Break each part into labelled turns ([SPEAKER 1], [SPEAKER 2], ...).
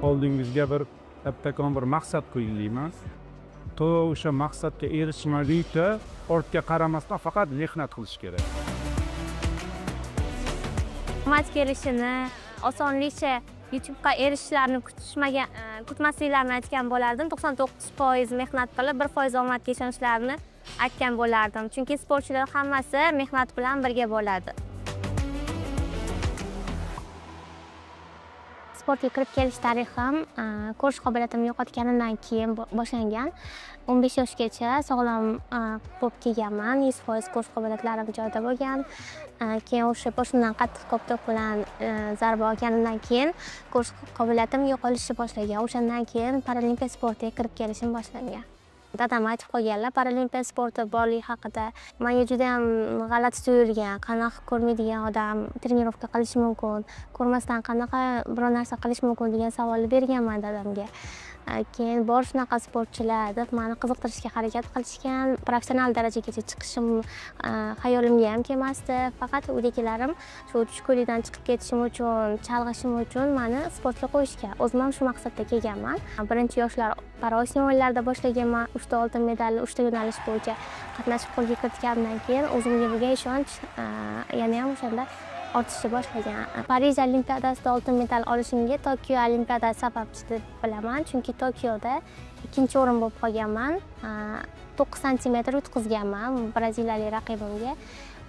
[SPEAKER 1] oldingizga bir kattakon bir maqsad qo'yilgan. To o'sha maqsadga erishmaguncha ortga qaramasdan faqat mehnat qilish kerak.
[SPEAKER 2] Omad kelishini, osonlikcha YouTube'ga erishishlarini kutmasliklarini aytgan bo'lardim. 99% mehnat qilib, 1% omadga ishonchlarini aytgan bo'lardim. Chunki sportchilar hammasi mehnat bilan birga bo'ladi. Sportga kirib kelish tarixim ko'rish qobiliyatimni yo'qotganimdan keyin boshlangan. 15 yoshgacha sog'lom bo'lib kelganman. 100% ko'rish qobiliyatlarim joyida bo'lgan. Keyin o'sha boshimdan qattiq koptok bilan zarba olganimdan keyin ko'rish qobiliyatim yo'qolishni boshlagan. O'shandan keyin paralimpiya sportiga kirib kelishim boshlangan. Dadam aytib qo'yganlar, paralimpiya sporti borligi haqida menga juda ham g'alati tuyulgan. Qanaqa ko'rmaydigan odam trenirovka qilishi mumkin, ko'rmasdan qanaqa biror narsa qilish mumkin degan savolni berganman dadamga. Keyin bor shunaqa sportchilar deb meni qiziqtirishga harakat qilishgan. Professional darajagacha chiqishim xayolimga ham kelmasdi. Faqat uydagilarim shu tushkunlikdan chiqib ketishim uchun, chalg'ishim uchun meni sportga qo'yishgan. O'zim ham shu maqsadda kelganman. Birinchi yoshlar Paraosiyo o'yinlarida boshlaganman. 3 ta oltin medalli 3 ta yo'nalish bo'yicha qatnashib qo'lga kiritganimdan keyin o'zimga bo'lgan ishonch yana ham o'shanda ortishni boshlagan. Parij olimpiadasida oltin medal olishimga Tokio olimpiadasi sababchi deb bilaman. Chunki Tokioda ikkinchi o'rin bo'lib qolganman. 9 santimetr yutqizganman braziliyalik raqibimga.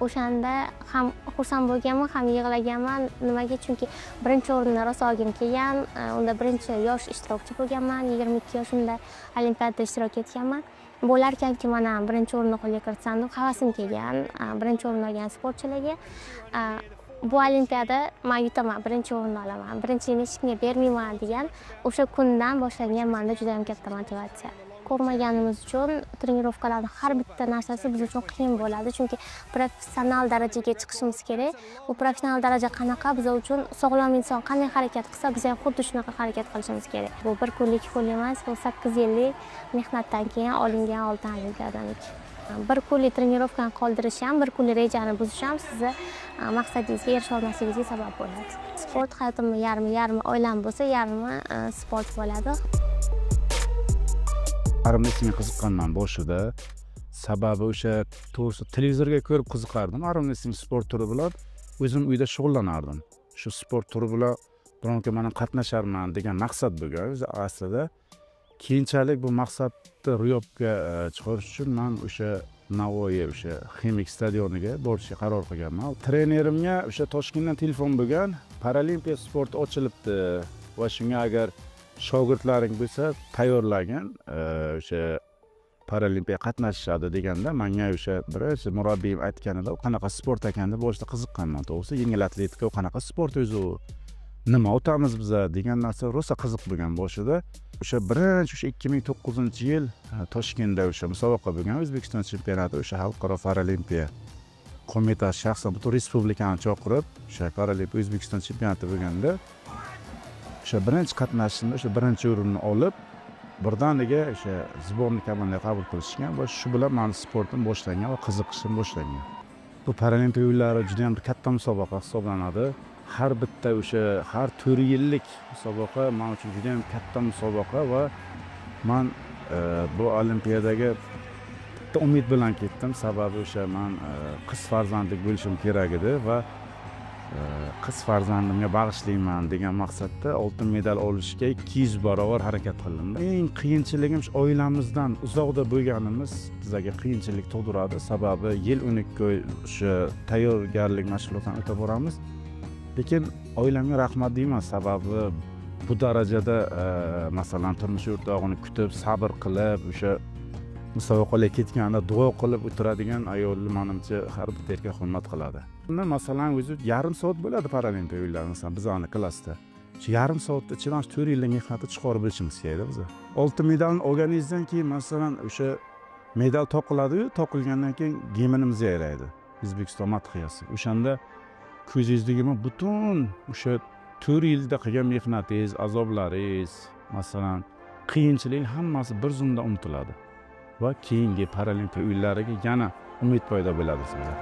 [SPEAKER 2] O'shanda ham xursand bo'lganman, ham yig'laganman. Nimaga? Chunki birinchi o'rinni rosa olgim kelgan. Unda birinchi yosh ishtirokchi bo'lganman. 22 yoshimda olimpiadada ishtirok etganman. Bo'larkanki mana birinchi o'rinni qo'lga kiritsam deb havasim kelgan. Birinchi o'rin olgan sportchilarga bu olimpiada men yutaman, birinchi o'rinni olaman, birinchini hech kimga bermayman degan o'sha kundan boshlangan menda juda ham katta motivatsiya. Ko'rmaganimiz uchun trenirovkalarning har bitta narsasi biz uchun qiyin bo'ladi, chunki professional darajaga chiqishimiz kerak. Bu professional daraja qanaqa? Biz uchun sog'lom inson qanday harakat qilsa, biz ham xuddi shunaqa harakat qilishimiz kerak. Bu bir kunlik kun emas, bu 8 yillik mehnatdan keyin olingan oltin olimpiadaniki. Bir kunlik trenirovkani qoldirish ham, bir kunlik rejani buzish ham sizni maqsadingizga erisha olmasligingizga sabab bo'ladi. Sport hayotimning yarmi oilam bo'lsa, yarmi sport bo'ladi.
[SPEAKER 1] Armreslingga qiziqqanman boshida. Sababi o'sha to'g'risi televizorga ko'rib qiziqardim. Armresling sport turi bilan o'zim uyda shug'ullanardim. Shu sport turi bilan bironki mana qatnasharman degan maqsad bo'lgan. O'zi aslida keyinchalik bu maqsadni ro'yobga chiqarish uchun men o'sha Navoiy o'sha Ximik stadioniga borishga qaror qilganman. Trenerimga o'sha Toshkentdan telefon bo'lgan, paralimpiya sporti ochilibdi va shunga agar shogirdlaring bo'lsa tayyorlagan o'sha paralimpiya qatnashishadi deganda menga o'sha birinchi murabbiyim aytganida qanaqa sport ekan deb boshida qiziqqanman. To'g'risi yengil atletika qanaqa sport o'zi u, nima o'tamiz biz degan narsa rosa qiziq bo'lgan boshida. O'sha birinchi o'sha 2009-yil Toshkentda o'sha musobaqa bo'lgan, O'zbekiston chempionati, o'sha xalqaro paralimpiya qo'mitasi shaxsan butun respublikani chaqirib o'sha paralimpiya O'zbekiston chempionati bo'lganda o'sha birinchi qatnashishimda o'sha birinchi o'rinni olib birdaniga o'sha sbornik komandaga qabul qilishgan va shu bilan meni sportim boshlangan va qiziqishim boshlangan. Bu paralimpiya o'yinlari juda ham katta musobaqa hisoblanadi. Har bitta o'sha har 4 yillik musobaqa men uchun juda ham katta musobaqa va men bu olimpiyadaga bitta umid bilan ketdim. Sababi o'sha men qiz farzandlik bo'lishim kerak edi va qiz farzandimga bag'ishlayman degan maqsadda oltin medal olishga 200 barobar harakat qildim. Eng qiyinchiligim shu oilamizdan uzoqda bo'lganimiz bizga qiyinchilik tug'diradi. Sababi yil 12 oy o'sha tayyorgarlik mashg'ulotini o'tab boramiz. Lekin oilamga rahmat deyman, sababi bu darajada masalan turmush o'rtog'ini kutib, sabr qilib, o'sha musobaqalarga ketganda duo qilib o'tiradigan ayolni menimcha har bir erkak hurmat qiladi. Bunda masalan o'zi yarim soat bo'ladi paralimpiya o'yinlari, masalan bizning klassda. Shu yarim soatda ichidan 4 yillik mehnatni chiqarib bilishimiz kerak biz. Oltin medalni olganingizdan keyin masalan o'sha medal to'qiladi-yu, to'qilgandan keyin gimnimiz yayraydi. O'zbekiston madhiyasi. O'shanda ko'zingizdagi butun o'sha 4 yilda qilgan mehnatingiz, azoblaringiz, masalan qiyinchilik hammasi bir zumda unutiladi va keyingi paralimpiya o'yinlariga yana umid paydo bo'ladi sizda.